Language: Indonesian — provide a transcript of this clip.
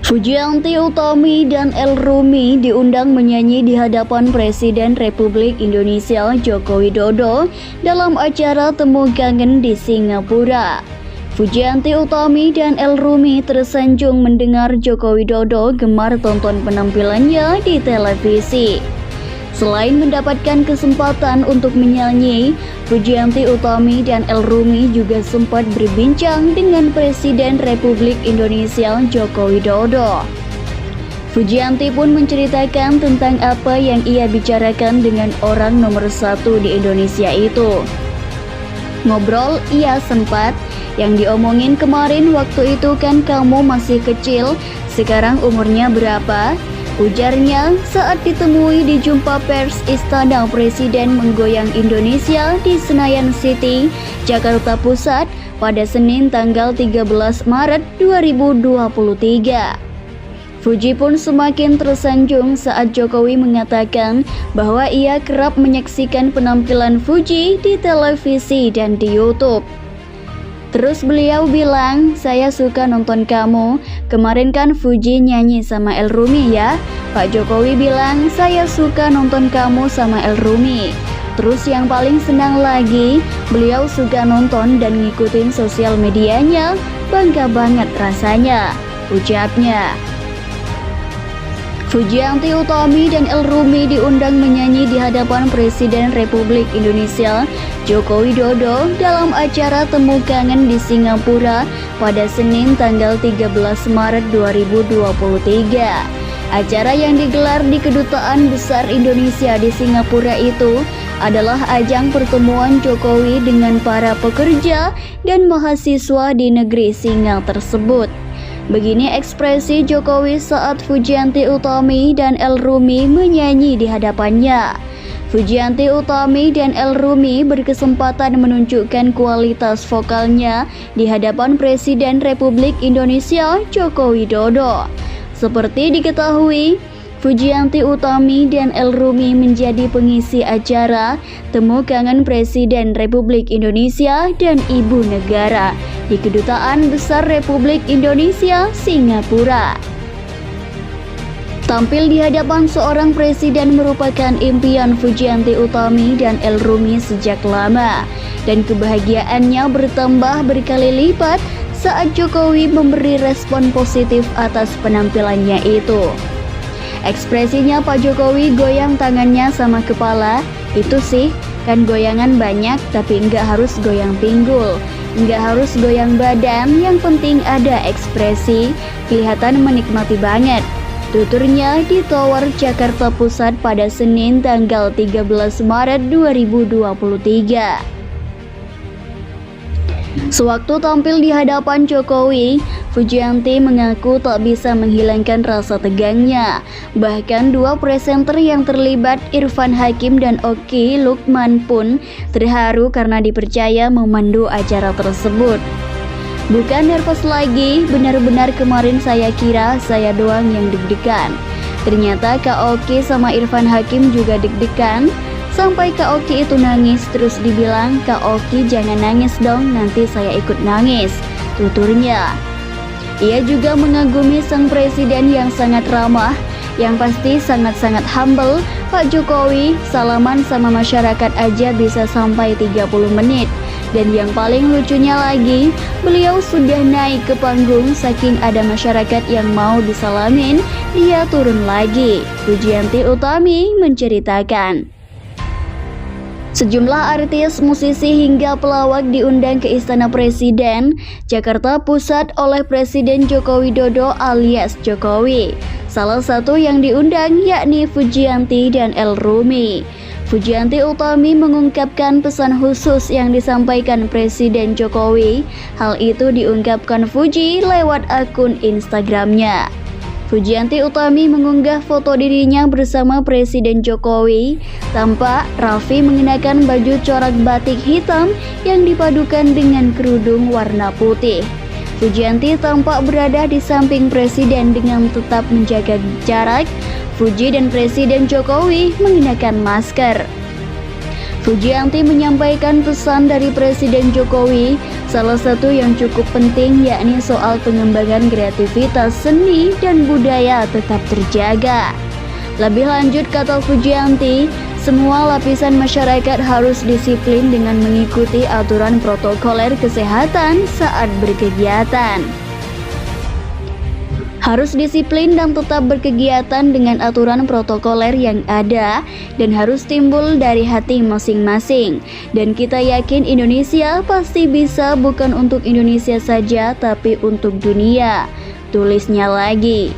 Fujianti Utami dan El Rumi diundang menyanyi di hadapan Presiden Republik Indonesia Joko Widodo dalam acara Temu Kangen di Singapura. Fujianti Utami dan El Rumi tersanjung mendengar Joko Widodo gemar tonton penampilannya di televisi. Selain mendapatkan kesempatan untuk menyanyi, Fujianti Utami dan El Rumi juga sempat berbincang dengan Presiden Republik Indonesia Joko Widodo. Fujianti pun menceritakan tentang apa yang ia bicarakan dengan orang nomor 1 di Indonesia itu. Ngobrol ia sempat, yang diomongin kemarin waktu itu kan kamu masih kecil, sekarang umurnya berapa? Ujarnya saat ditemui di jumpa pers Istana Presiden menggoyang Indonesia di Senayan City, Jakarta Pusat pada Senin tanggal 13 Maret 2023. Fuji pun semakin tersanjung saat Jokowi mengatakan bahwa ia kerap menyaksikan penampilan Fuji di televisi dan di YouTube. Terus beliau bilang, saya suka nonton kamu, kemarin kan Fuji nyanyi sama El Rumi ya. Pak Jokowi bilang, saya suka nonton kamu sama El Rumi. Terus yang paling senang lagi, beliau suka nonton dan ngikutin sosial medianya, bangga banget rasanya, ucapnya. Fujianti Utami dan El Rumi diundang menyanyi di hadapan Presiden Republik Indonesia Joko Widodo dalam acara Temu Kangen di Singapura pada Senin tanggal 13 Maret 2023. Acara yang digelar di Kedutaan Besar Indonesia di Singapura itu adalah ajang pertemuan Jokowi dengan para pekerja dan mahasiswa di negeri Singa tersebut. Begini ekspresi Jokowi saat Fujianti Utami dan El Rumi menyanyi di hadapannya. Fujianti Utami dan El Rumi berkesempatan menunjukkan kualitas vokalnya di hadapan Presiden Republik Indonesia Joko Widodo. Seperti diketahui, Fujianti Utami dan El Rumi menjadi pengisi acara Temu Kangen Presiden Republik Indonesia dan Ibu Negara di Kedutaan Besar Republik Indonesia Singapura. Tampil di hadapan seorang presiden merupakan impian Fujianti Utami dan El Rumi sejak lama, dan kebahagiaannya bertambah berkali lipat saat Jokowi memberi respon positif atas penampilannya itu. Ekspresinya Pak Jokowi goyang tangannya sama kepala, itu sih kan goyangan banyak tapi nggak harus goyang pinggul, nggak harus goyang badan, yang penting ada ekspresi, kelihatan menikmati banget. Tuturnya di Tower Jakarta Pusat pada Senin tanggal 13 Maret 2023. Sewaktu tampil di hadapan Jokowi, Fujianti mengaku tak bisa menghilangkan rasa tegangnya. Bahkan dua presenter yang terlibat, Irfan Hakim dan Oki Lukman pun terharu karena dipercaya memandu acara tersebut. Bukan nervous lagi, benar-benar kemarin saya kira saya doang yang deg-degan. Ternyata Kak Oki sama Irfan Hakim juga deg-degan. Sampai Kak Oki itu nangis, terus dibilang, Kak Oki jangan nangis dong, nanti saya ikut nangis, tuturnya. Ia juga mengagumi sang presiden yang sangat ramah, yang pasti sangat-sangat humble. Pak Jokowi salaman sama masyarakat aja bisa sampai 30 menit. Dan yang paling lucunya lagi, beliau sudah naik ke panggung, saking ada masyarakat yang mau disalamin, dia turun lagi. Fujianti Utami menceritakan. Sejumlah artis, musisi hingga pelawak diundang ke Istana Presiden Jakarta Pusat oleh Presiden Joko Widodo alias Jokowi. Salah satu yang diundang yakni Fujianti dan El Rumi. Fujianti Utami mengungkapkan pesan khusus yang disampaikan Presiden Jokowi. Hal itu diungkapkan Fuji lewat akun Instagramnya. Fujianti Utami mengunggah foto dirinya bersama Presiden Jokowi. Tampak Raffi mengenakan baju corak batik hitam yang dipadukan dengan kerudung warna putih. Fujianti tampak berada di samping Presiden dengan tetap menjaga jarak. Fuji dan Presiden Jokowi mengenakan masker. Fujianti menyampaikan pesan dari Presiden Jokowi, salah satu yang cukup penting yakni soal pengembangan kreativitas seni dan budaya tetap terjaga. Lebih lanjut, kata Fujianti, semua lapisan masyarakat harus disiplin dengan mengikuti aturan protokoler kesehatan saat berkegiatan. Harus disiplin dan tetap berkegiatan dengan aturan protokoler yang ada dan harus timbul dari hati masing-masing. Dan kita yakin Indonesia pasti bisa, bukan untuk Indonesia saja tapi untuk dunia, tulisnya lagi.